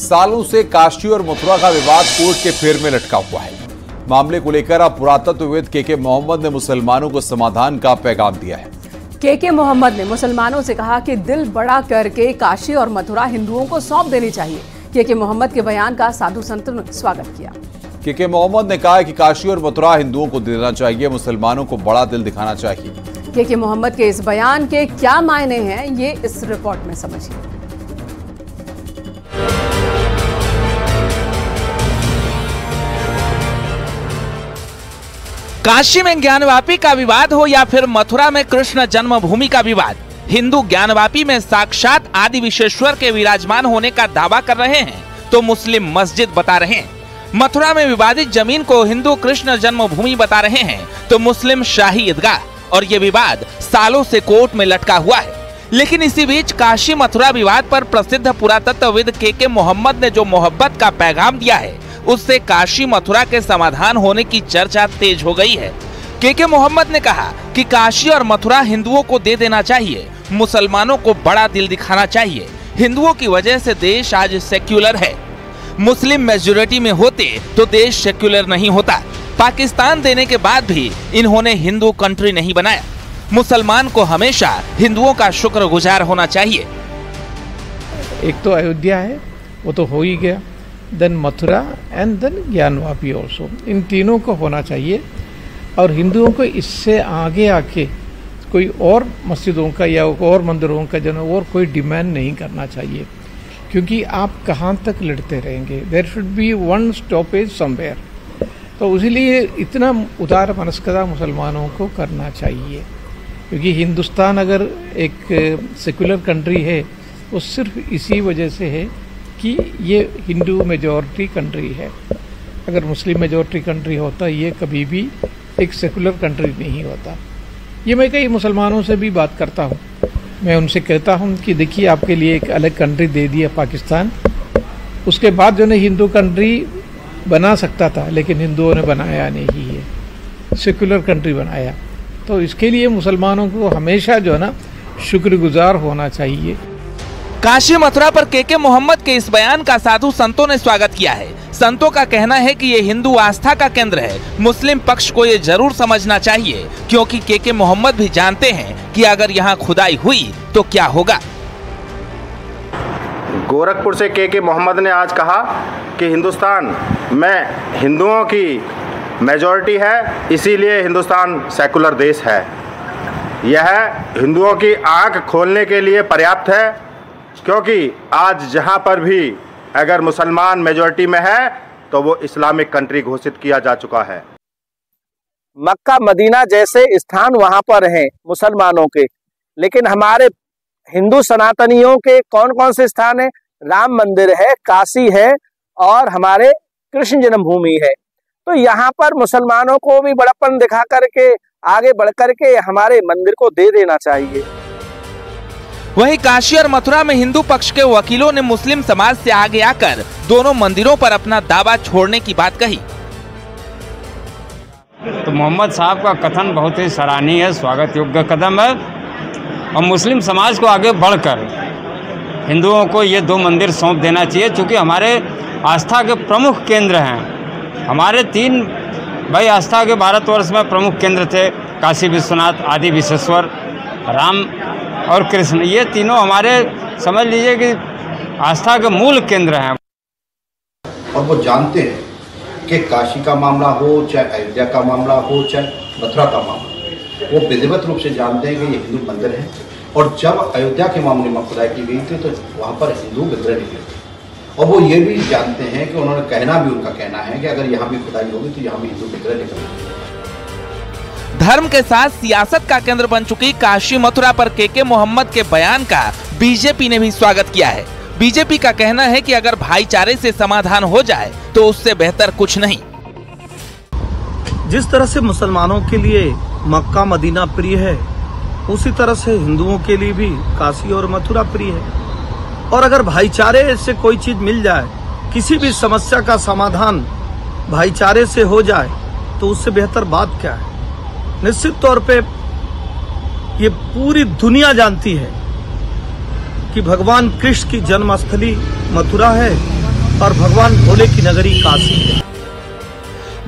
सालों से काशी और मथुरा का विवाद कोर्ट के फेर में लटका हुआ है। मामले को लेकर अब पुरातत्वविद के मोहम्मद ने मुसलमानों को समाधान का पैगाम दिया है। के मोहम्मद ने मुसलमानों से कहा कि दिल बड़ा करके काशी और मथुरा हिंदुओं को सौंप देनी चाहिए। के मोहम्मद के बयान का साधु संतों ने स्वागत किया। के मोहम्मद ने कहा कि काशी और मथुरा हिंदुओं को देना चाहिए, मुसलमानों को बड़ा दिल दिखाना चाहिए। के मोहम्मद के इस बयान के क्या मायने हैं, ये इस रिपोर्ट में समझिए। काशी में ज्ञानवापी का विवाद हो या फिर मथुरा में कृष्ण जन्मभूमि का विवाद, हिंदू ज्ञानवापी में साक्षात आदि विश्वेश्वर के विराजमान होने का दावा कर रहे हैं तो मुस्लिम मस्जिद बता रहे हैं। मथुरा में विवादित जमीन को हिंदू कृष्ण जन्मभूमि बता रहे हैं तो मुस्लिम शाही ईदगाह, और ये विवाद सालों से कोर्ट में लटका हुआ है। लेकिन इसी बीच काशी मथुरा विवाद पर प्रसिद्ध पुरातत्वविद के मोहम्मद ने जो मोहब्बत का पैगाम दिया है, उससे काशी मथुरा के समाधान होने की चर्चा तेज हो गई है। के मोहम्मद ने कहा कि काशी और मथुरा हिंदुओं को दे देना चाहिए, मुसलमानों को बड़ा दिल दिखाना चाहिए। हिंदुओं की वजह से देश आज सेक्युलर है। मुस्लिम मेजॉरिटी में होते तो देश सेक्युलर नहीं होता। पाकिस्तान देने के बाद भी इन्होंने हिंदू कंट्री नहीं बनाया। मुसलमान को हमेशा हिंदुओं का शुक्रगुजार होना चाहिए। एक तो अयोध्या है, वो तो हो ही गया, then Mathura and then Gyanvapi also, इन तीनों को होना चाहिए। और हिंदुओं को इससे आगे आके कोई और मस्जिदों का या और मंदिरों का जो और कोई डिमांड नहीं करना चाहिए, क्योंकि आप कहाँ तक लड़ते रहेंगे। There should be one stoppage somewhere. तो इसीलिए इतना उदार मनस्कता मुसलमानों को करना चाहिए, क्योंकि हिंदुस्तान अगर एक सेकुलर कंट्री है वो सिर्फ इसी वजह से है कि ये हिंदू मेजॉरिटी कंट्री है। अगर मुस्लिम मेजॉरिटी कंट्री होता ये कभी भी एक सेकुलर कंट्री नहीं होता। ये मैं कई मुसलमानों से भी बात करता हूँ, मैं उनसे कहता हूँ कि देखिए आपके लिए एक अलग कंट्री दे दिया पाकिस्तान, उसके बाद जो है हिंदू कंट्री बना सकता था, लेकिन हिंदुओं ने बनाया नहीं है, सेकुलर कंट्री बनाया। तो इसके लिए मुसलमानों को हमेशा जो है ना शुक्रगुजार होना चाहिए। काशी मथुरा पर के मोहम्मद के इस बयान का साधु संतों ने स्वागत किया है। संतों का कहना है कि ये हिंदू आस्था का केंद्र है। मुस्लिम पक्ष को ये जरूर समझना चाहिए, क्योंकि के मोहम्मद भी जानते हैं कि अगर यहाँ खुदाई हुई तो क्या होगा। गोरखपुर से के मोहम्मद ने आज कहा कि हिंदुस्तान में हिंदुओं की मेजॉरिटी है, इसीलिए हिंदुस्तान सेकुलर देश है। यह हिंदुओं की आंख खोलने के लिए पर्याप्त है, क्योंकि आज जहां पर भी अगर मुसलमान मेजॉरिटी में है तो वो इस्लामिक कंट्री घोषित किया जा चुका है। मक्का मदीना जैसे स्थान वहां पर हैं मुसलमानों के, लेकिन हमारे हिंदू सनातनियों के कौन कौन से स्थान है? राम मंदिर है, काशी है और हमारे कृष्ण जन्मभूमि है। तो यहाँ पर मुसलमानों को भी बड़प्पन दिखा करके आगे बढ़ करके हमारे मंदिर को दे देना चाहिए। वहीं काशी और मथुरा में हिंदू पक्ष के वकीलों ने मुस्लिम समाज से आगे आकर दोनों मंदिरों पर अपना दावा छोड़ने की बात कही। तो मोहम्मद साहब का कथन बहुत ही सराहनीय है, स्वागत योग्य कदम है। और मुस्लिम समाज को आगे बढ़कर हिंदुओं को ये दो मंदिर सौंप देना चाहिए, क्योंकि हमारे आस्था के प्रमुख केंद्र हैं। हमारे 3 भाई आस्था के भारतवर्ष में प्रमुख केंद्र थे, काशी विश्वनाथ, आदि विश्वेश्वर, राम और कृष्ण। ये तीनों हमारे समझ लीजिए कि आस्था के मूल केंद्र हैं। और वो जानते हैं कि काशी का मामला हो, चाहे अयोध्या का मामला हो, चाहे मथुरा का मामला, वो विधिवत रूप से जानते हैं कि ये हिंदू मंदिर है। और जब अयोध्या के मामले में खुदाई की गई थी तो वहाँ पर हिंदू विग्रह निकले थे। और वो ये भी जानते हैं कि उन्होंने कहना भी, उनका कहना है कि अगर यहाँ भी खुदाई होगी तो यहाँ भी हिंदू विग्रह निकलेंगे। धर्म के साथ सियासत का केंद्र बन चुकी काशी मथुरा पर के मोहम्मद के बयान का बीजेपी ने भी स्वागत किया है। बीजेपी का कहना है कि अगर भाईचारे से समाधान हो जाए तो उससे बेहतर कुछ नहीं। जिस तरह से मुसलमानों के लिए मक्का मदीना प्रिय है, उसी तरह से हिंदुओं के लिए भी काशी और मथुरा प्रिय है। और अगर भाईचारे से कोई चीज मिल जाए, किसी भी समस्या का समाधान भाईचारे से हो जाए, तो उससे बेहतर बात क्या है। निश्चित तौर पे ये पूरी दुनिया जानती है कि भगवान कृष्ण की जन्मस्थली मथुरा है और भगवान भोले की नगरी काशी है।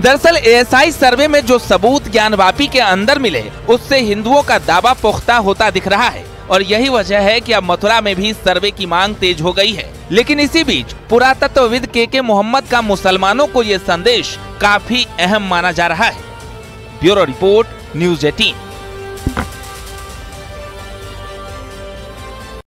दरअसल एएसआई सर्वे में जो सबूत ज्ञानवापी के अंदर मिले, उससे हिंदुओं का दावा पुख्ता होता दिख रहा है और यही वजह है कि अब मथुरा में भी सर्वे की मांग तेज हो गई है। लेकिन इसी बीच पुरातत्वविद के मोहम्मद का मुसलमानों को ये संदेश काफी अहम माना जा रहा है। Bureau report, news 18।